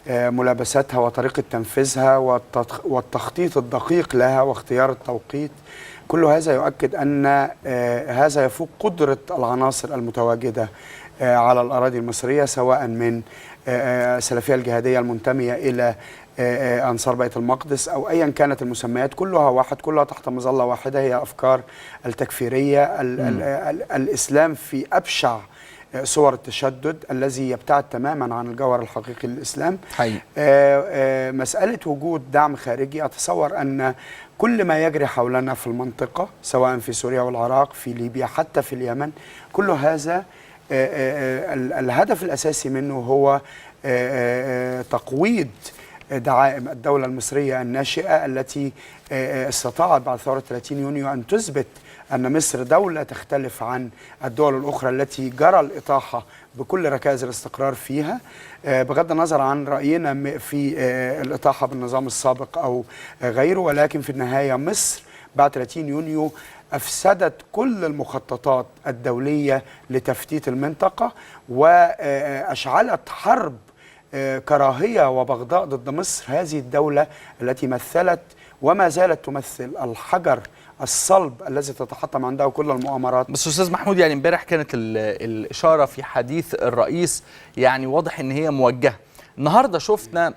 ملابساتها وطريقة تنفيذها والتخطيط الدقيق لها واختيار التوقيت. كل هذا يؤكد أن هذا يفوق قدرة العناصر المتواجدة على الأراضي المصرية، سواء من السلفية الجهادية المنتمية إلى أنصار بيت المقدس أو أيا كانت المسميات، كلها واحد، كلها تحت مظلة واحدة، هي أفكار التكفيرية. الإسلام في أبشع صور التشدد الذي يبتعد تماما عن الجوهر الحقيقي للإسلام. مسألة وجود دعم خارجي، أتصور أن كل ما يجري حولنا في المنطقة، سواء في سوريا والعراق، في ليبيا، حتى في اليمن، كل هذا الهدف الأساسي منه هو تقويض دعائم الدولة المصرية الناشئة التي استطاعت بعد ثورة 30 يونيو أن تثبت أن مصر دولة تختلف عن الدول الأخرى التي جرى الإطاحة بكل ركائز الاستقرار فيها، بغض النظر عن رأينا في الإطاحة بالنظام السابق أو غيره. ولكن في النهاية مصر بعد 30 يونيو أفسدت كل المخططات الدولية لتفتيت المنطقة، وأشعلت حرب كراهية وبغضاء ضد مصر، هذه الدولة التي مثلت وما زالت تمثل الحجر الصلب الذي تتحطم عنده كل المؤامرات. بس أستاذ محمود، يعني امبارح كانت الإشارة في حديث الرئيس يعني واضح إن هي موجهة. النهاردة شفنا